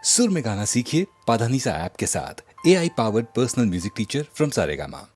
सुर में गाना सीखिए पाधानीसा ऐप के साथ। AI powered personal music teacher from Saregama.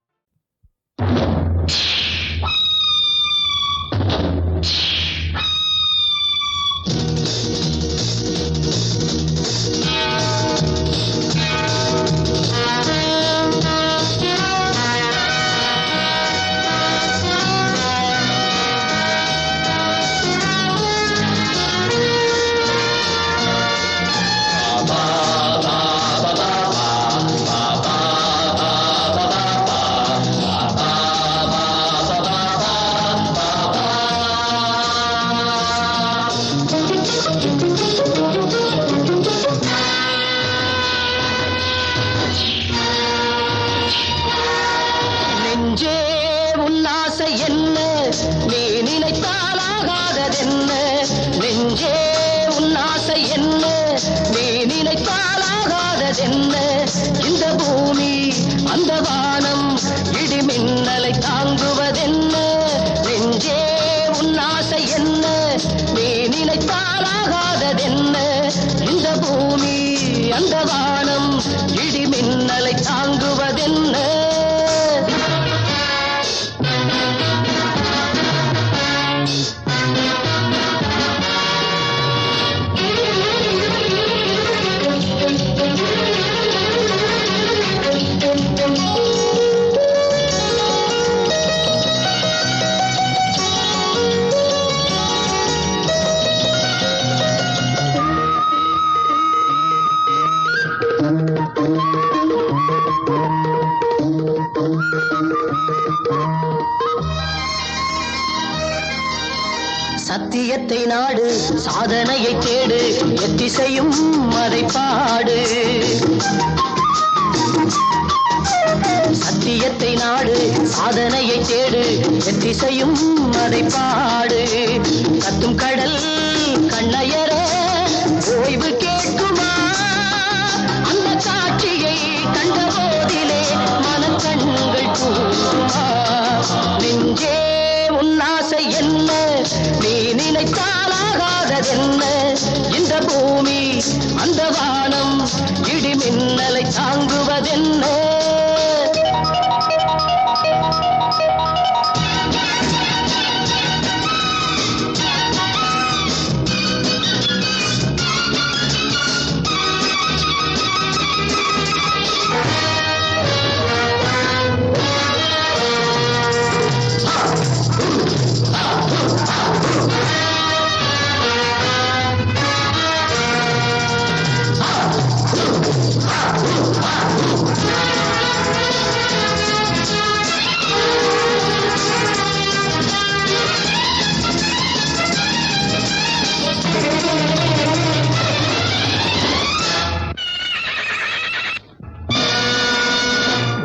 இந்த பூமி அந்த வானம் இடி மின்னலை தாங்குவதென்ன நெஞ்சே உன் ஆசை என்ன நீ நினைத்தாலாகாததென்ன இந்த பூமி அந்த வானம் இடி மின்னலை தாங்குவதென்ன சத்தியத்தை நாடு சாதனையை தேடு எத்திசையும் அதை பாடு சத்தியத்தை நாடு சாதனையை தேடு எத்திசையும் அதை பாடு கத்தும் கடல் கண்ணயர ஓய்வு கேட்குமா அந்த காட்சியை கண்ட போதிலே மனக்கண்கள் கூறுமா நெஞ்சே உன் ஆசை என்ன நீ நினைத்தாலாகாததென்ன இந்த பூமி அந்த வானம் இடி மின்னலை தாங்குவதென்ன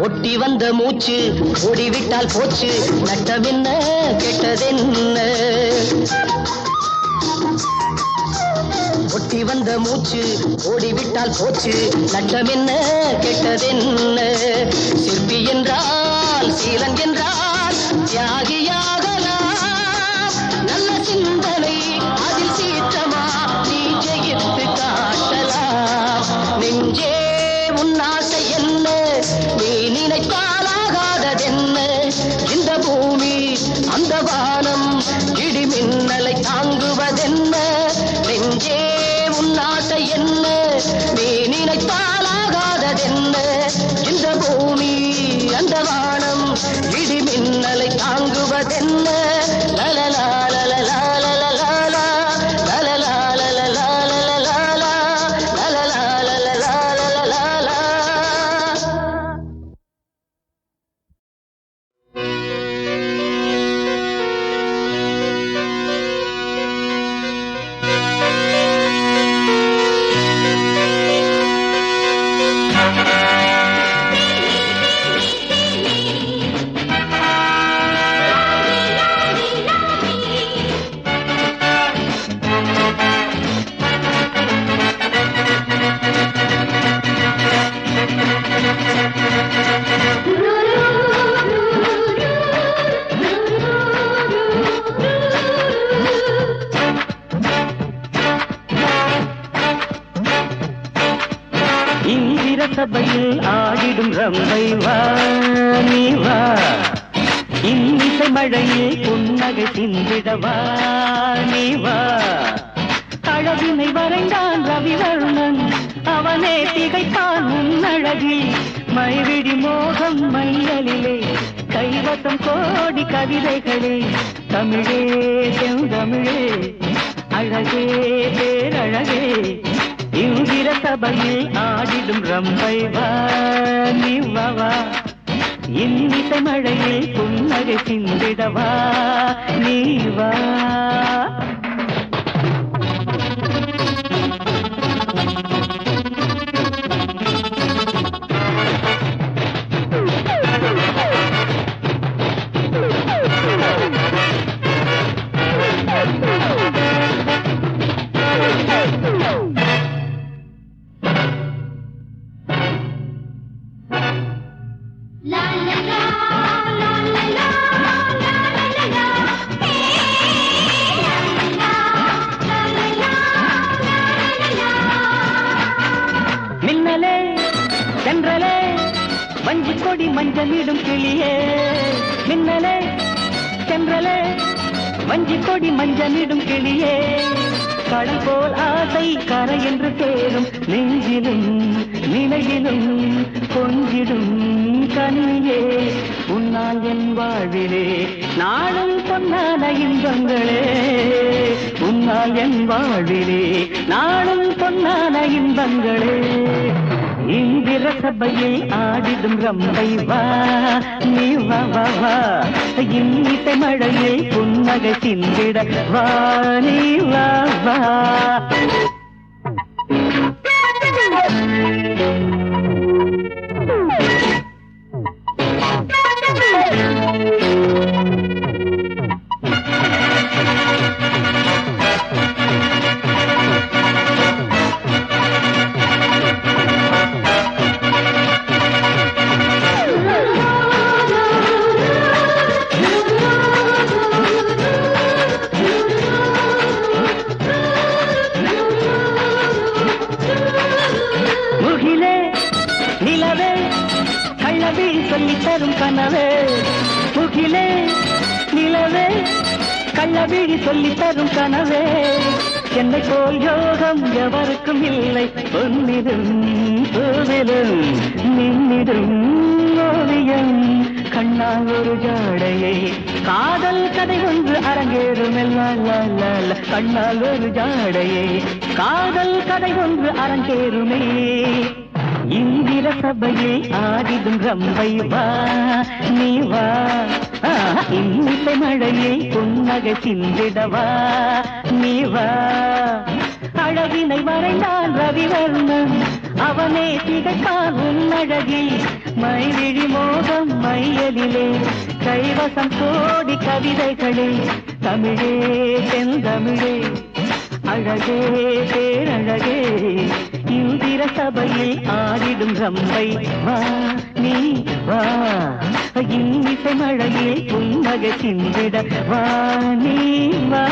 ஒட்டி வந்த மூச்சு ஓடிவிட்டால் போச்சு நட்டமென்ன கெட்டதென்ன ஒட்டி வந்த மூச்சு ஓடிவிட்டால் போச்சு நட்டமென்ன கெட்டதென்ன சிற்பி என்றால் சீலன் என்றால் தியாகியாகலாம் நல்ல சிந்தனை அதில் சீற்றமா நீ ஜெயித்து காட்டலாம் நெஞ்சே உன் ஆசை என்ன நீ நினைத்தாலாகாததென்ன இந்த பூமி அந்த வானம் இடி மின்னலை தாங்குவதென்ன நெஞ்சே உன் ஆசை என்ன நீ நினைத்தாலாகாததென்ன இந்த பூமி அந்த வானம் இடி மின்னலை தாங்குவதென்ன லலலா லலலா லலலா லலலா லலலா லலலா லலலா லலலா லலலா. சபையில் ஆடிடும் ரம்பை வா நீ வா இன்னிசை மழையில் புன்னகை சிந்திடவா நீ வா அழகினை வரைந்தான் ரவிவர்ணன் அவனே திகைத்தான் உன்னழகில் மைவிடி மோகம் மையலிலே கைவசம் கோடி கவிதைகளே தமிழே செந்தமிழே அழகே பேரழகே இந்திர சபையில் ஆடிடும் ரம்பை வா நீ வா இன்னிசை மழையில் புன்னகை சிந்திடவா நீ வா சென்றலே வஞ்சி கொடி மஞ்சளிடும் கிளியே மின்னலே சென்றலே வஞ்சி கொடி மஞ்சளிடும் கிளியே கடல் போல் ஆசை கரை என்று தேரும் நெஞ்சிலும் நிலையிலும் கொஞ்சிடும் கனியே உன்னால் என் வாழ்விலே நாளும் பொன்னான இன்பங்களே உன்னால் என் வாழ்விலே நாளும் பொன்னான இன்பங்களே இந்திர சபையில் ஆடிடும் ரம்பை வா நீ வா வா வா இன்னிசை மழையில் புன்னகை சிந்திட வா நீ வா வா சொல்லி தரும் கனவே முகிலே நிலவே கள்ளவிழி சொல்லி தரும் கனவே என்னை போல் யோகம் எவருக்கும் இல்லை பொன்னிடும் பூவிலும் நின்னிடும் ஓவியம் கண்ணால் ஒரு ஜாடையை காதல் கதை ஒன்று அரங்கேறும் கண்ணால் ஒரு ஜாடையை காதல் கதை ஒன்று அரங்கேறுமே இந்திர சபையில் ஆடிடும் ரம்பை வா நீ வா இன்னிசை மழையில் புன்னகை சிந்திடவா நீ வா அழகினை வரைந்தான் ரவிவர்ணன் அவனே திகைத்தான் உன்னழகில் மைவிழி மோகம் மையலிலே கைவசம் கோடி கவிதைகளே தமிழே செந்தமிழே அழகே பேரழகே இந்திர சபையில் ஆடிடும் ரம்பை வா நீ வா இன்னிசை மழையில் புன்னகை சிந்திட வா நீ வா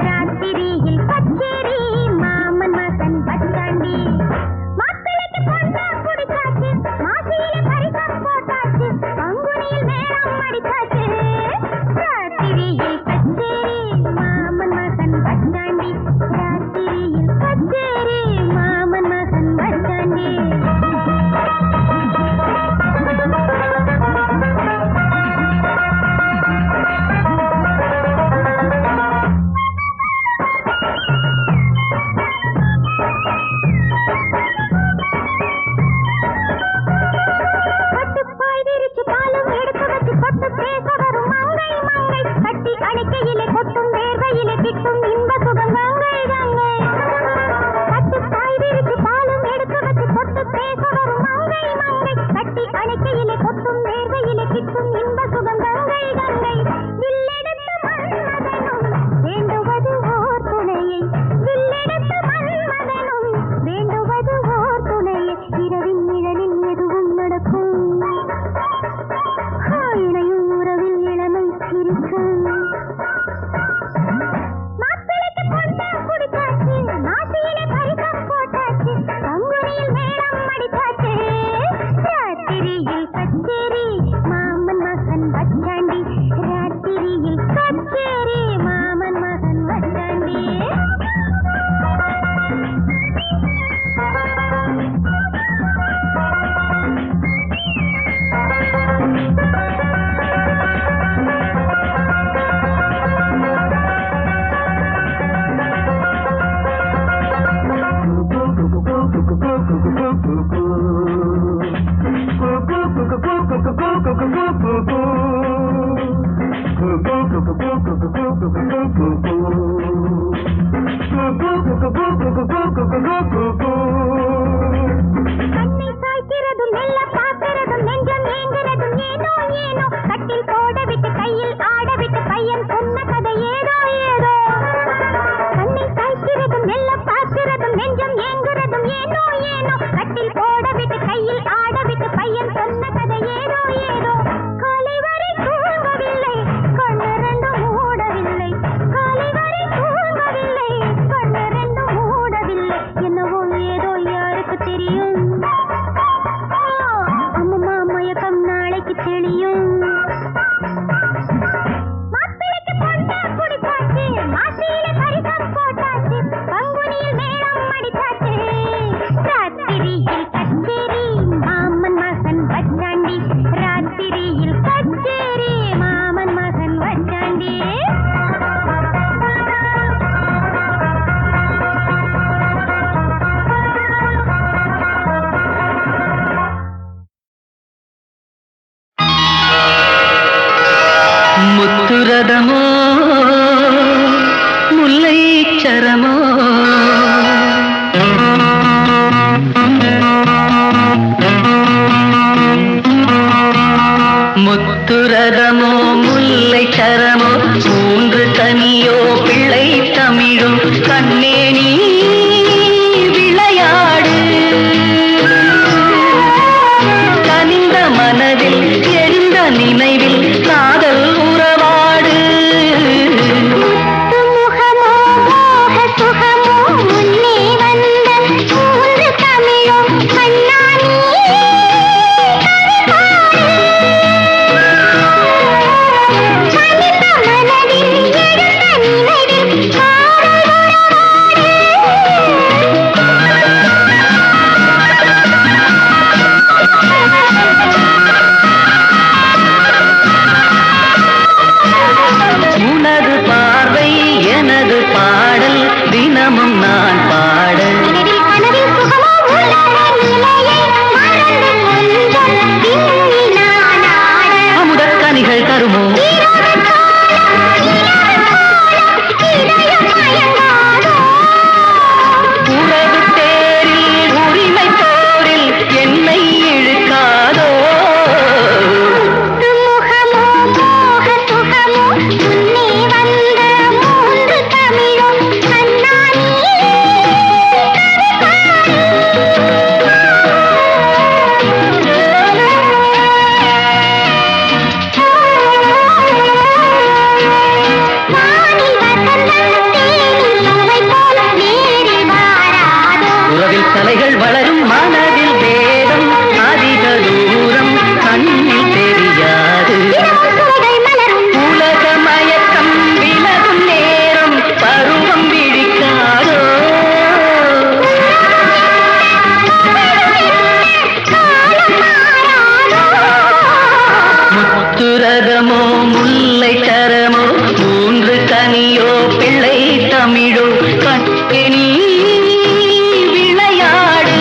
ராத்திரியில் முத்துரதமோ முல்லை சரமோ முத்துரதமோ முல்லை சரமோ மூன்று தனியோ பிள்ளை தமிழும் கண்ணே நீ விளையாடு கனிந்த மனதில் எழுந்த நினைவில் காதல் உறவாடு முகமோ மோக சுகமோ முன்னே வந்த மூன்று தமிழும் கண்ணானி கனிந்த மனதில் எழுந்த நினைவில் காதல் உறவாடு உனது பார்வை எனது பாடல் தினமும் நான் பாட அமுதக்கனிகள் தருமோ உறவு தேரில் உரிமை போரில் என்னை இழுக்காதோ முகமோ மோக சுகமோ முன்னே வந்த மூன்று தமிழும் கண்ணானி வானில் வசந்தம் தேனில் சுவை போல நேரில் வாராதோ உறவில் தலைகள் வளரும் மனதில் வேதம் அதிக தூரம் கண்ணில் தெரியாது உலக மயக்கம் விலகும் நேரம் பருவம் விழிக்காதோ முத்துரதமோ முல்லை சரமோ மூன்று கனியோ பிள்ளை தமிழோ கண்ணே நீ விளையாடு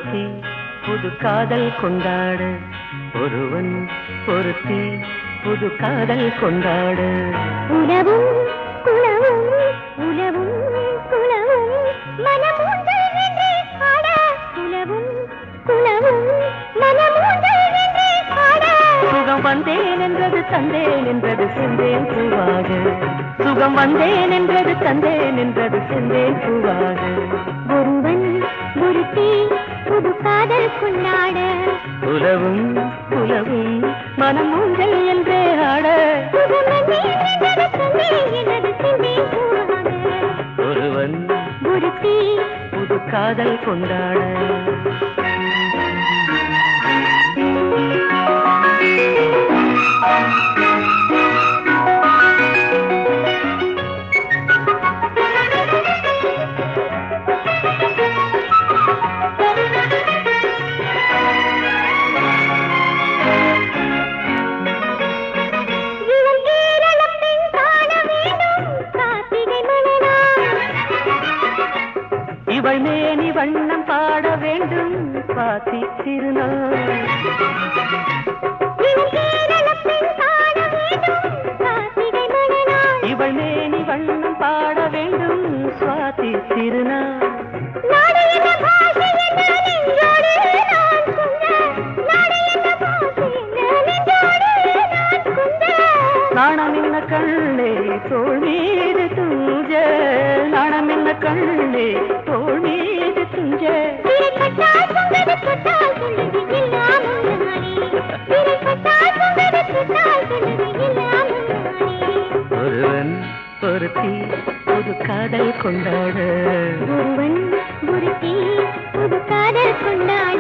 ஒருத்தி புது காதல் கொண்டாடு, ஒருவன் ஒருத்தி புது காதல் கொண்டாடு. உலவும் குலவும் உலவும் குலவும் மனமூஞ்சல் என்றே ஆட, உலவும் குலவும் மனமூஞ்சல் என்றே ஆட. சுகம் வந்தேன் என்றது தந்தேன் என்றது செந்தேன் பூவாக, சுகம் வந்தேன் என்றது தந்தேன் என்றது செந்தேன் பூவாக. ஒருவன் ஒருத்தி புது காதல் கொண்டாட, உலவும் உலவும் மனமூஞ்சல் என்றே ஆட. ஒருவன் ஒருத்தி புது காதல் கொண்டாட. இவள் மேனி வண்ணம் பாட வேண்டும் பாத்தி திருநாள். இவள் மேனி வண்ணம் பாட வேண்டும் சுவாதி திருநாள். நாணம் என்ன கண்ணே தோள் மீது துஞ்ச, நாணம் என்ன கண்ணே தோள் மீது துஞ்ச. ஒருவன் ஒருத்தி புது காதல் கொண்டாட, ஒருவன் ஒருத்தி புது காதல் கொண்டாட.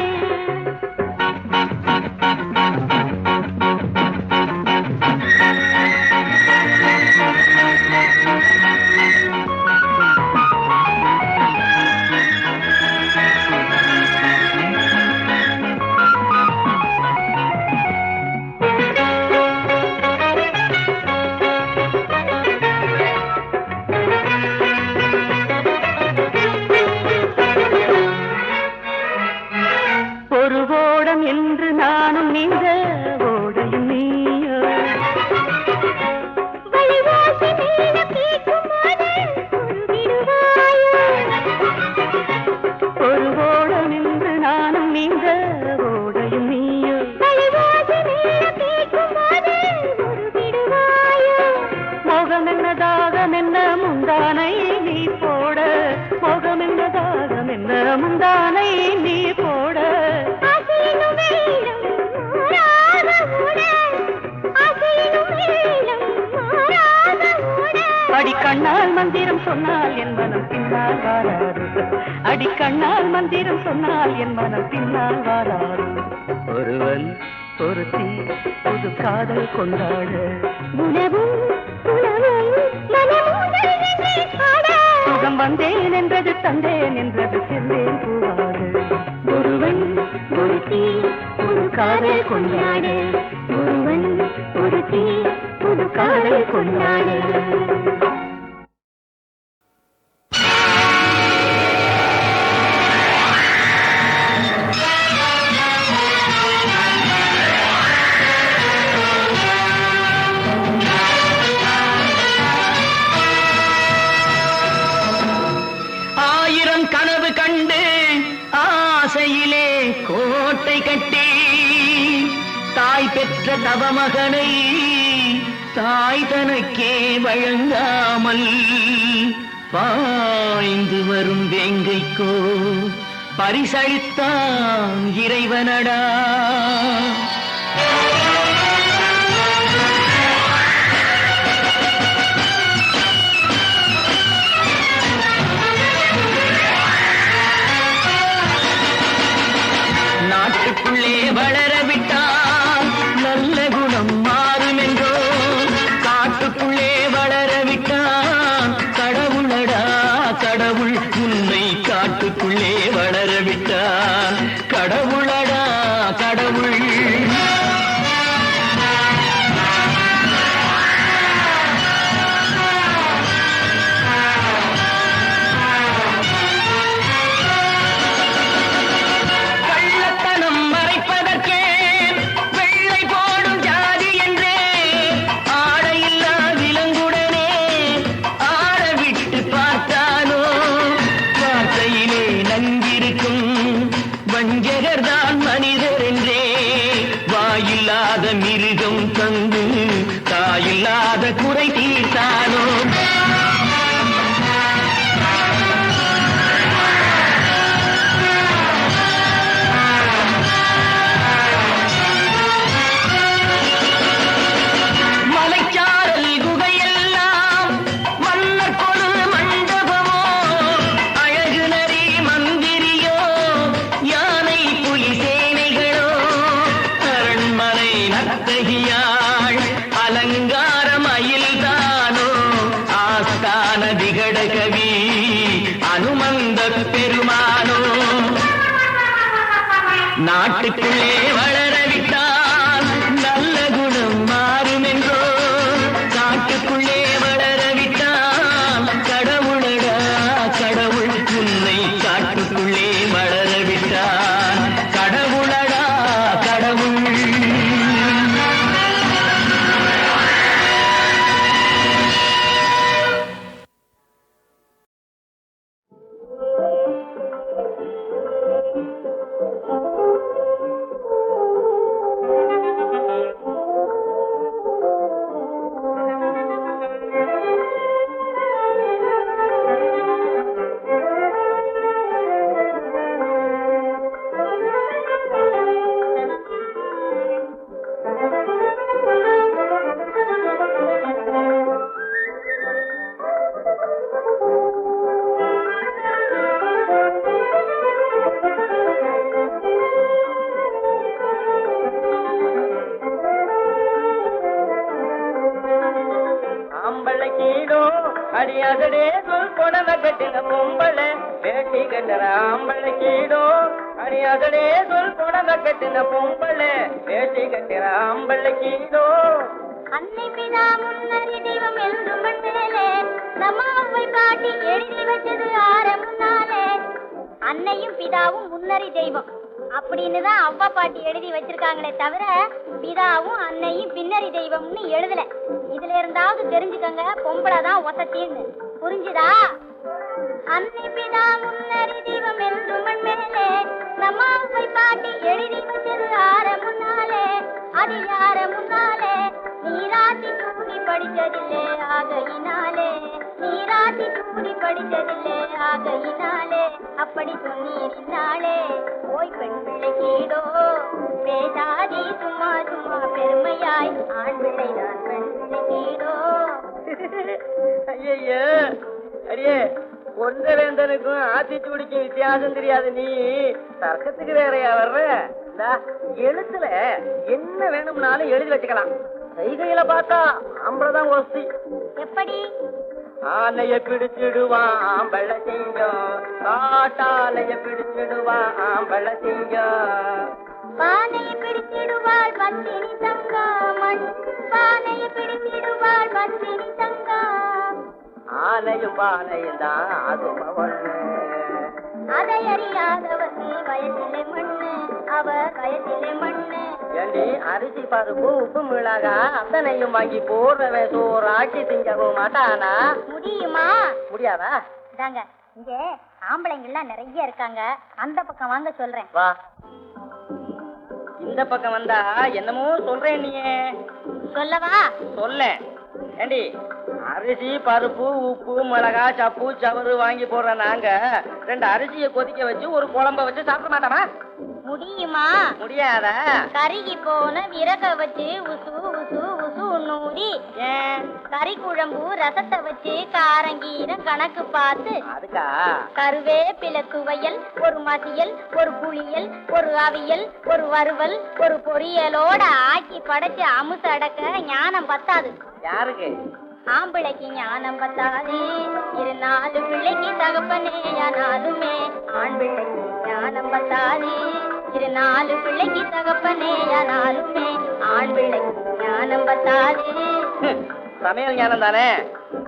ஒரு ஓடம் என்று நானும் நீந்த ஓடையும் நீயோ. ஒரு ஓடம் என்று நானும் நீந்த ஓடையும் நீயோ. மோகம் என்ன தாகம் என்ன முந்தானை நீ போட, மோகம் என்ன தாகம் என்ன முந்தானை நீ போட. அடிக்கண்ணால் மந்திரம் சொன்னால் என் மனம் பின்னால் வாராது, அடிக்கண்ணால் மந்திரம் சொன்னால் என் மனம் பின்னால் வாராது. ஒருவன் ஒருத்தி புது காதல் கொண்டாட, உலவும் உலவும் மனமூஞ்சல் என்றே ஆட. சுகம் வந்தேன் என்றது தந்தேன் என்றது செந்தேன் பூவாக. ஒருவன் ஒருத்தி புது காதல் கொண்டாட, ஒருவன் ஒருத்தி புது காதல் கொண்டாட. ஆயிரம் கனவு கண்டு ஆசையிலே கோட்டை கட்டி, தாய் பெற்ற தவமகனை தாய் தனக்கே வழங்காமல் பாய்ந்து வரும் வேங்கைக்கோ பரிசளித்தான் இறைவனடா. நாட்டுக்குள்ளே வளர விட்டால் நல்ல குணம் மாறும் என்றோ, காட்டுக்குள்ளே வளர விட்டால் கடவுளடா கடவுள், உன்னை காட்டுக்குள்ளே வளர விட்டால் கடவுளடா கடவுள். விகட கவி அனுமந்த பெருமானோ நாட்டுக்குள்ளே வளரவிட்டால் நல்ல குணம் மாறும் என்றோ காட்டுக்குள்ளே வளரவிட்டால் கடவுளடா கடவுள் உன்னை காட்டுக்குள்ளே வளரவிட்டால் கடவுளடா கடவுள். அடியாதடே சொல் கொடன கட்டின பொம்பளை வேட்டி கட்டுற ஆம்பளை கீடோ அடியாதடே சொல் கொடன கட்டின பொம்பளை வேட்டி கட்டுற ஆம்பளை கீடோ. அன்னை பிதா முன்னறி தெய்வம் எழுதும் மண்ணிலே நம்ம அவ்வை பாட்டி எழுதி வச்சது ஆரம்பனாலே. அன்னையும் பிதாவும் முன்னறி தெய்வம் அப்படின்னு தான் அவ்வா பாட்டி எழுதி வச்சிருக்காங்களே தவிர பிதாவும் அன்னையும் பின்னறி தெய்வம்னு எழுதல. இதுல இருந்தாவது தெரிஞ்சுக்கங்க பொம்பளை தான் ஒசத்தின்னு. புரிஞ்சுதா? அன்னை பிதா முன்னறி தெய்வம் எழுதும் மண்ணிலே நம்ம அவ்வை பாட்டி எழுதி வச்சது ஆரம்பனாலே. அது யார முன்னாலே நீராட்டி தூங்கி படிச்சதில்லே ஆகையினாலே. நீராட்டி தூங்கி படிச்சதில்லே ஆகையினாலே. அப்படி சொன்னீரினாலே ஓய் பெண் பிள்ளை கீடோ பேசாதி சும்மா சும்மா பெருமையாய் ஆண் பிள்ளை நான் பெண் பிள்ளை கீடோ. ஐயோ அடியே ஒன்றவேந்தனுக்கும் ஆத்திச்சூடிக்கும் வித்தியாசம் தெரியாது நீ தர்க்கத்துக்கு வேறையா வர்ற. எழுத்துல என்ன வேணும்னாலும் எழுதி வச்சுக்கலாம். செய்கையில பார்த்தா ஆம்பளைதான் ஒஸ்தி. எப்படி? ஆனைய பிடிச்சிடுவான் ஆம்பளை சிங்கம் காட்டாலைய பிடிச்சிடுவான் ஆம்பளை சிங்கம். பானையை பிடித்திடுவாள் பத்தினி தங்கம் பானையை பிடித்திடுவாள் பத்தினி தங்கம். ஆனையும் பானையும் தான் அதுமா ஒண்ணு. அதை அறியாதவர் வயசிலே மண்ணு அவர் வயசிலே மண்ணு. ஏண்டி அரிசி பருப்பு உப்பு மிளகா அத்தனையும் வாங்கி போடுறவன் சோறாக்கி திங்கவும் மாட்டானா? முடியுமா? முடியாதா? தாங்க இங்க ஆம்பளைங்கெல்லாம் நிறைய இருக்காங்க. அந்த பக்கம் வாங்க சொல்றேன். வா. இந்த பக்கம் வந்தா என்னமோ சொல்றேன். நீ சொல்லவா? சொல்ல. ஏண்டி அரிசி பருப்பு உப்பு மிளகா சப்பு சவறு வாங்கி போடுற நாங்க 2 அரிசியை கொதிக்க வச்சு ஒரு குழம்ப வச்சு சாப்பிட மாட்டோமா? முடியுமா? முடியாத. கருகி போன விறக வச்சு உசு உசு உசு நூறி கறி குழம்பு ரசத்தை வச்சு காரங்கீரம் கணக்கு பார்த்து அதுக்கா கருவேப்பிலை துவையல் ஒரு மசியல் ஒரு புளியல் ஒரு அவியல் ஒரு வறுவல் ஒரு பொரியலோட ஆக்கி படைச்சு அமுச அடக்க ஞானம் பத்தாது. யாருக்கு? ஆம்பிளைக்கு ஞானம் பத்தாது. 4 பிள்ளைக்கு தகப்பனே ஆனாலுமே ஆண் பிள்ளைக்கு ஞானம் பத்தாது. 4 பிள்ளைக்கு தகப்பனே ஆனாலுமே ஆண் பிள்ளைக்கு ஞானம் பத்தாது. சமையல் ஞானம் தானே,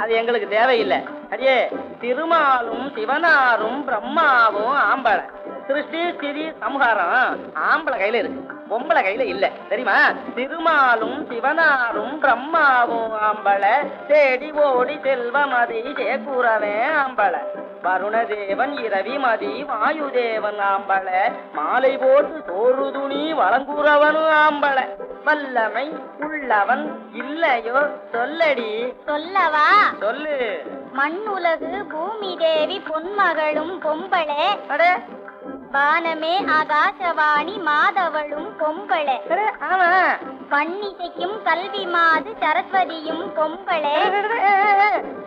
அது எங்களுக்கு தேவையில்லை. அடியே திருமாலும் சிவனாரும் பிரம்மாவும் ஆம்பளை. சிருஷ்டி ஸ்திதி சம்ஹாரம் ஆம்பளை கையில இருக்கு, பொம்பளை கையில இல்ல. தெரியுமா? திருமாலும் சிவனாரும் பிரம்மாவும் ஆம்பளை. தேடி ஓடி செல்வமதி சேக்கூறவன் ஆம்பளை. வருணதேவன் இரவிமதி வாயுதேவன் ஆம்பளை. மாலை போட்டு சோறு துணி வழங்குறவனும் ஆம்பளை. வல்லமை உள்ளவன் இல்லையோ சொல்லடி. சொல்லவா? சொல்லு. மண்ணுலகு பூமி தேவி பொன்மகளும் பொம்பளை. வானமே ஆகாசவாணி மாதவளும் பொம்பளை. ஆமா. பன்னிசைக்கும் கல்வி மாது சரஸ்வதியும் பொம்பளை.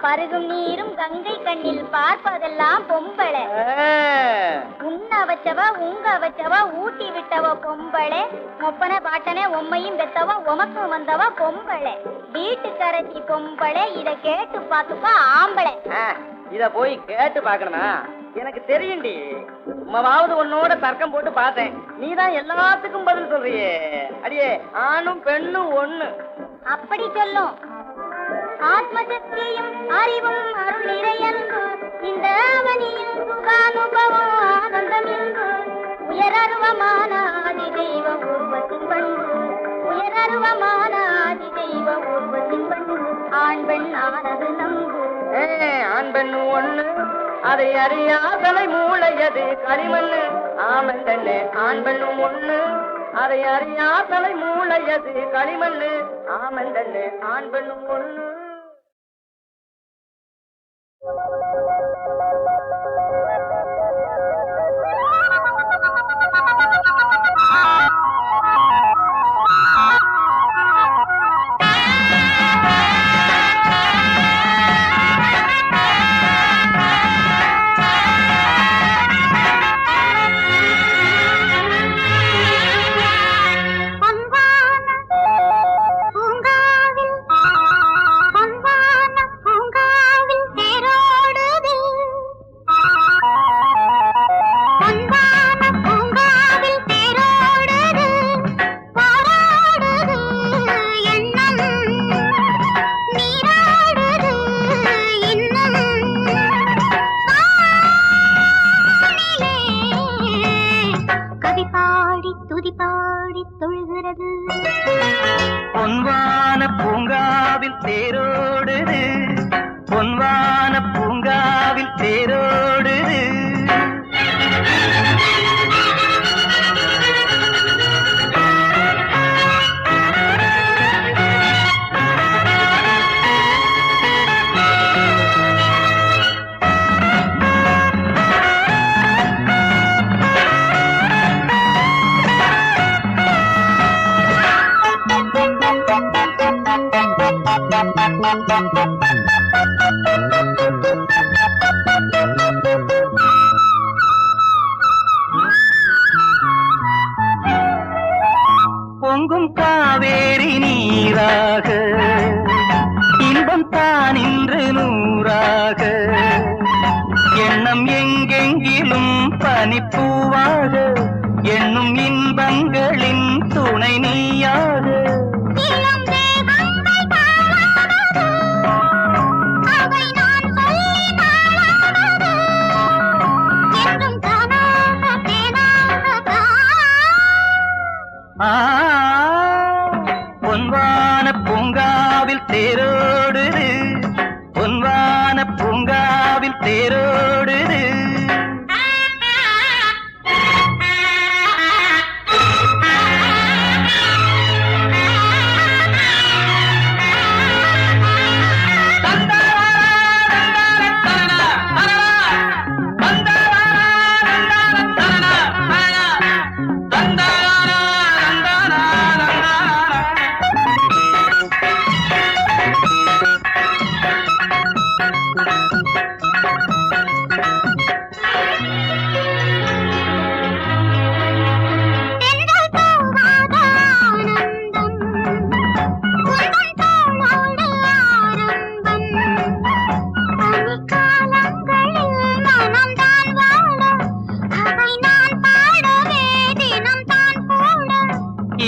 பருகும் நீரும் கங்கை கண்ணில் பார்ப்பதெல்லாம் பொம்பளை. உண்ண வச்சவ உங்க வச்சவ ஊட்டி விட்டவ பொம்பளை. மொப்பன பாட்டனே உம்மையும் பெத்தவ உமக்கும் வந்தவ பொம்பளை. வீட்டுக்கரசி பொம்பளை. இத கேட்டு பார்த்துப்பா ஆம்பளை. இத போய் கேட்டு பாக்கணுமா? எனக்கு தெரியும்டி. உமாவது உன்னோட தர்க்கம் போட்டு பார்த்தேன். நீதான் எல்லாத்துக்கும் பதில் சொல்றியே. அடியே ஆணும் பெண்ணும் ஒண்ணு. அப்படி சொல்லும் ஆத்மசக்தியும் அறிவும் அருள் நிறையன்பு இந்த அவனியில் சுகானுபவம் ஆனந்தம் என்பு உயரருவமான ஆதி தெய்வ உருவத்தின் பண்பு உயரருவமான ஆதி தெய்வ உருவத்தின் பண்பு ஆண் பெண் ஆனது நம்பு. ஆண் பெண்ணு ஒண்ணு அதை அறியா தலை மூளையது களிமண்ணு. ஆமன் தண்ணே ஆண் பெண்ணும் ஒண்ணு அதை அறியா தலை மூளையது களிமண்ணு. ஆமன் தண்ணே ஆண் பெண்ணும் ஒண்ணு. பொன்வான பூங்காவில் தேரோடுது பொன்வான பூங்காவில் தேரோடுது. பொங்கும் காவேரி நீராக இன்பம் தான் இன்று நூறாக எண்ணம் எங்கெங்கிலும் பனிப்பூவாக எண்ணும் இன்பங்களின் துணை நீயாக. பொன்வான பூங்காவில் தேரோடுது பொன்வான பூங்காவில் தேரோடுது.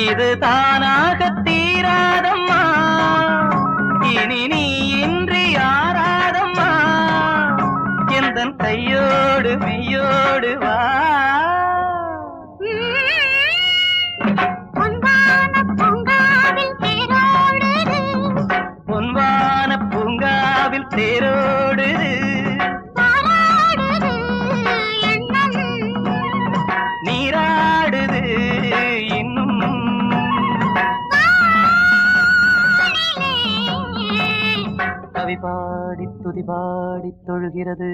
இது தானாக தீராதம்மா இனி நீ இன்றி யாராதம்மா எந்தன் கையோடு மெய்யோடு வா. பொன்வான பூங்காவில் தேரோடுது நீராடுது இன்னும். கவி பாடி துதி பாடி தொழுகிறது.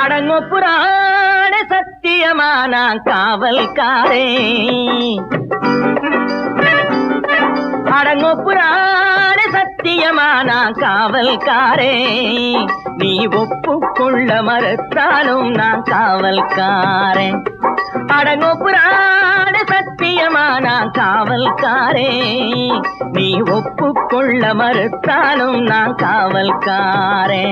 அடங்கோ புராண சத்தியமான காவல்காரே அடங்கோ புராண சத்தியமான காவல்காரே நீ ஒப்புக்கொள்ள மறுத்தாலும் நான் காவல்காரன். அடங்கொப்புரான சத்தியமான காவல்காரே நீ ஒப்புக்கொள்ள மறுத்தாலும் நான் காவல்காரே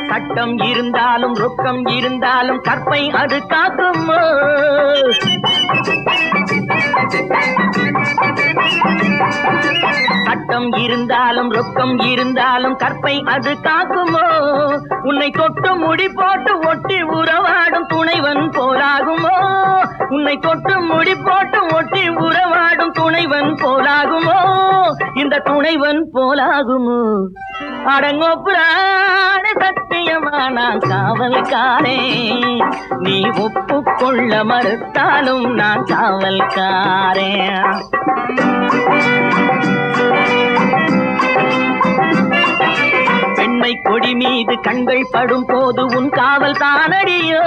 சட்டம் இருந்தாலும் ரொக்கம் இருந்தாலும் கற்பை அது காக்கும் சட்டம் இருந்தாலும் ரொக்கம் இருந்தாலும் கற்பை அது காக்குமோ உன்னை தொட்டு முடி போட்டு ஒட்டி உறவாடும் துணைவன் போலாகுமோ உன்னை தொட்டு முடி போட்டு ஒட்டி உறவாடும் துணைவன் போலாகுமோ இந்த துணைவன் போலாகுமோ அடங்கொப்புரான சத்தியமான காவல்காரே நீ ஒப்புக்கொள்ள மறுத்தாலும் நான் காவல்காரே பெண்மை கொடி மீது கண்கள் படும் போது உன் காவல் தானடியோ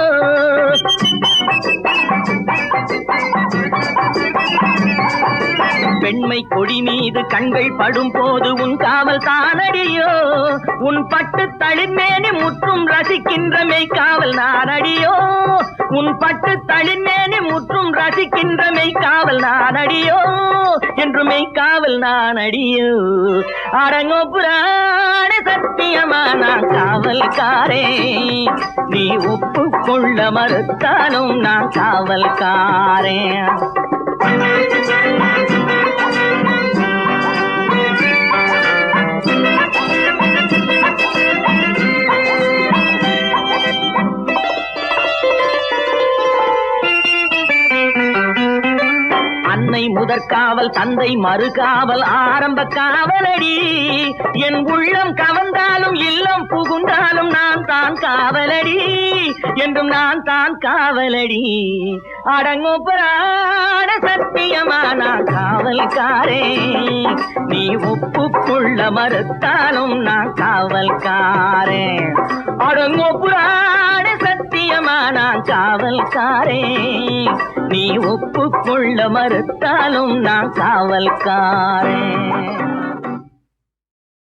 பெண்மை கொடி மீது கண்கள் படும் போது உன் காவல் தானடியோ உன் பட்டு தளிர்மேனி முற்றும் ரசிக்கின்ற மெய்காவல் நானடியோ உன் பட்டு தளிர்மேனி முற்றும் ரசிக்கின்ற மெய்காவல் நானடியோ என்று மெய்காவல் நானடியோ அடங்கொப்புரான சத்தியமான காவல்காரே நீ ஒப்புக்கொள்ள மறுத்தாலும் நான் காவல்காரே அன்னை முதற்காவல் தந்தை மறுகாவல் ஆரம்ப காவலடி என் உள்ளம் கவர்ந்தாலும் இல்லம் புகுந்தாலும் நான் தான் காவலடி என்றும் நான் தான் காவலடி அடங்கொப்புரான சத்தியமான காவல்காரே நீ ஒப்புக்கொள்ள மறுத்தாலும் நான் காவல்காரே அடங்கொப்புரான சத்தியமான காவல்காரே நீ ஒப்புக்கொள்ள மறுத்தாலும் நான் காவல்காரே